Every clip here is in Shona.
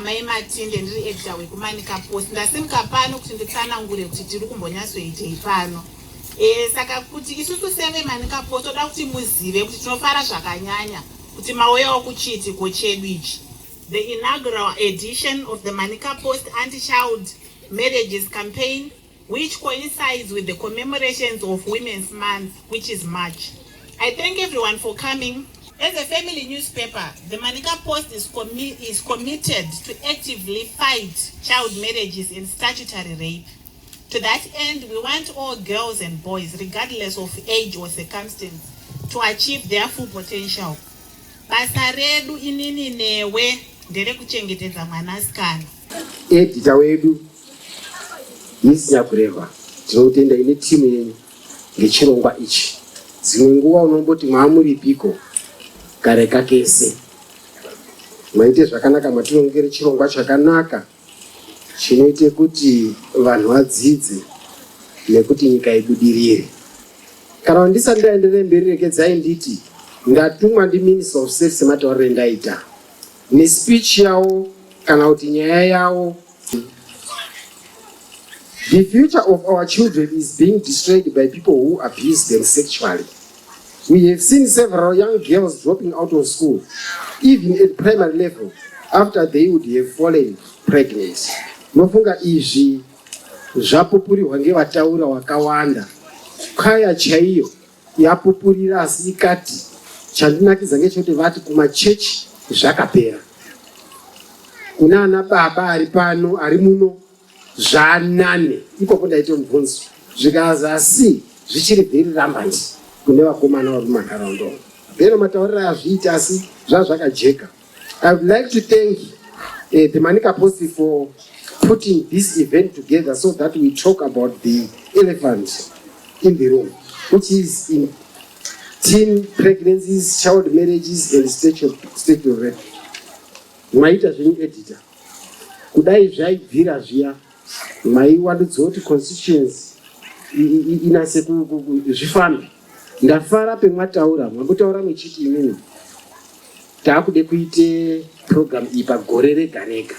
Mai Matinde ndiri editor weKumanica Post. Ndasimuka pano kuti nditsanangure kuti tiri kumbonyatsoitei pano. Saka kuti isusu seve Manica Post toda kuti muzive kuti tinofara zvakanyanya kuti mauyawo kuchiitiko chedu ichi. The inaugural edition of the Manica Post anti-child marriages campaign, which coincides with the commemorations of Women's Month, which is March. I thank everyone for coming. As a family newspaper, the Manica Post is committed to actively fight child marriages and statutory rape. To that end, we want all girls and boys, regardless of age or circumstance, to achieve their full potential. Basa redu inini newe ndere kuchengetedza mwanasikana. Editor wedu isinya kureva tinotenda ine timu yenyu ngechirongwa ichi. Dzimwe nguva unomboti mwamuripiko kareka kese maite zvakanaka matinongere chirongwa chakanaka chinoite kuti vanhu vadzidze nekuti nyika ibudirire. Kana ndisati ndaenderera mberi rekedzai nditi ndatumwa ndiMinister of State sematauriro ndaita nespeech yawo kana kuti nyaya yawo. The future of our children is being destroyed by people who abuse them sexually. We have seen several young girls dropping out of school, even at primary level, after they would have fallen pregnant. Nofunga izvi zvapupurirwa ngevataura wakawanda. Kaya chaiyo yapupurira asi ikati chandinakidza ngechekuti vati kumachechi zvakapera. Kuna ana baba ari pano ari muno zvanane ikoko ndaite mubvunzo zvikazi asi zvichiri very rampant kune vakomana vari mumanharaunda. Vero matauriro azviita asi zvazvakajeka. I would like to thank the Manica Post for putting this event together so that we talk about the elephant in the room, which is in teen pregnancies, child marriages, and sexual rape. Maita zvenyu editor. Kudai zvaibvira zviya maiwandudzwa kuti constituency inase zvifambe. Ndafara pemwataura mwambotaura muchiti imini taakude kuite program iyi pagore rega rega.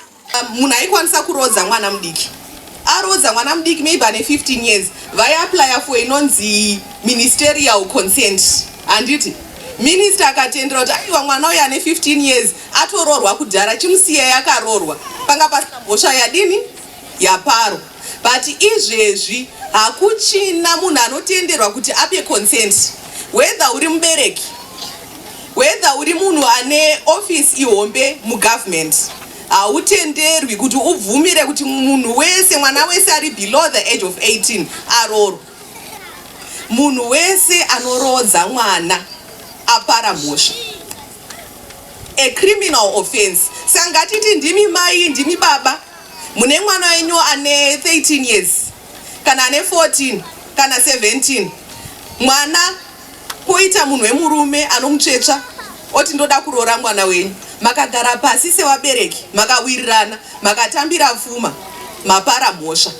Munhu aikwanisa kurodza mwana mudiki, arodza mwana mudiki maybe ane 15 years, vaiaplya for inonzi ministerial consent. Handiti minister akatendera kuti aiwa mwana uyu ane 15 years atororwa kudhara, chimusiya yakarorwa panga pasina mhosva yadini yaparo. But izvezvi hakuchina munhu anotenderwa kuti ape consent, whether uri mubereki, whether uri munhu ane office ihombe mugovernment, hautenderwi kuti ubvumire kuti munhu wese, mwana wese ari below the age of 18 arorwa. Munhu wese anorodza mwana apara mhosva, a criminal offense. Sangatiti ndimi mai ndimi baba mune mwana wenyu ane 13 years kana ane 14 kana 17, mwana poita munhu wemurume anomutsvetsva oti ndoda kurora mwana wenyu, makagara pasi sevabereki makawirirana makatambira pfuma mapara mhosva,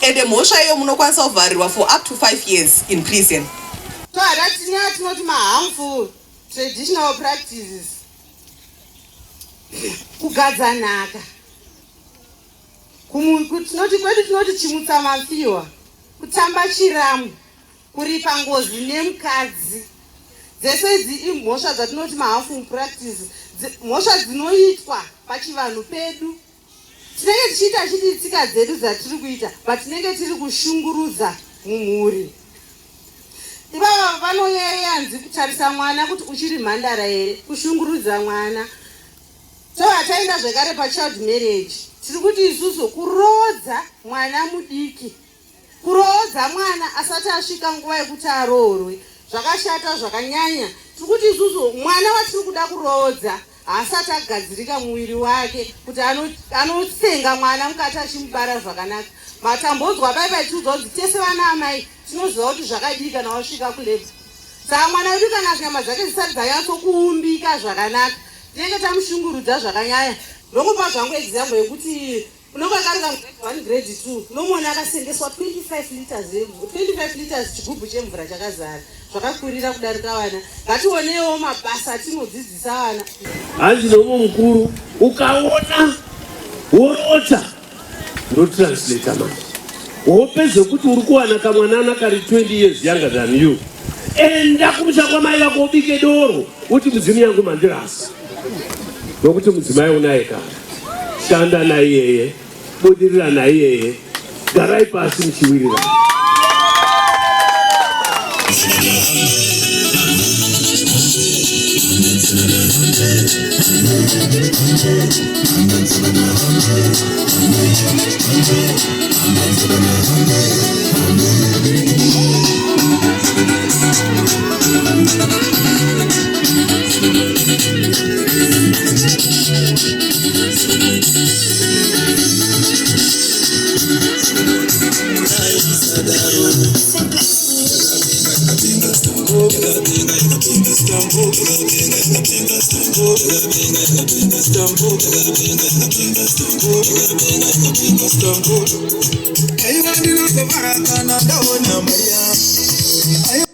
ende mhosva iyo munokwanisa kuvharirwa for up to 5 years in prison. So hatinya tinoti harmful traditional practices, kugadzanaka tinoti kwedu tinoti chimutsa mafiwa, kutamba chiramu, kuripa ngozi nemukadzi. Dzese idzi imhosva dzatinoti harmful practices, mhosva dzinoitwa pachivanhu pedu. Tinenge tichiita chiti tsika dzedu dzatiri kuita, but tinenge tiri kushungurudza mumhuri. Ivava vanoyanzi kutarisa mwana kuti uchiri mhandara here, kushungurudza mwana. So hataenda zvekare pachild marriage, tiri kuti isusu kurodza mwana mudiki, kurodza mwana asati asvika nguva yekuti aroorwe, zvakashata zvakanyanya. Tiri kuti isusu mwana watiri kuda kurodza haasati agadzirika muviri wake kuti anotsenga mwana mukati achimubara zvakanaka. Matambonzwa pai pachiudzwa kuti tese vana amai tinoziva kuti zvakadii kana wasvika kulebva. Saka mwana wedu kana nyama dzake dzisati dzanyatsokuumbika zvakanaka tinenge tamushungurudza zvakanyanya. Ndokupa zvangu example yekuti unenge akarika grade 1 grade 2 unomuona akasengeswa 25 liters chigubhu chemvura chakazara zvakakurira kudarika vana. Ngationewo mabasa atinodzidzisa vana. Hanzi nomo mukuru ukaona worota ndotranslate manje wopedze kuti uri kuwana kamwanana kari 20 years younger than you, enda kumusha kwamai vako ubike doro uti mudzimu yangu mandirasi, nokuti mudzimai unaye kana shanda naiyeye, budirira naiyeye, garai pasi muchiwirira. I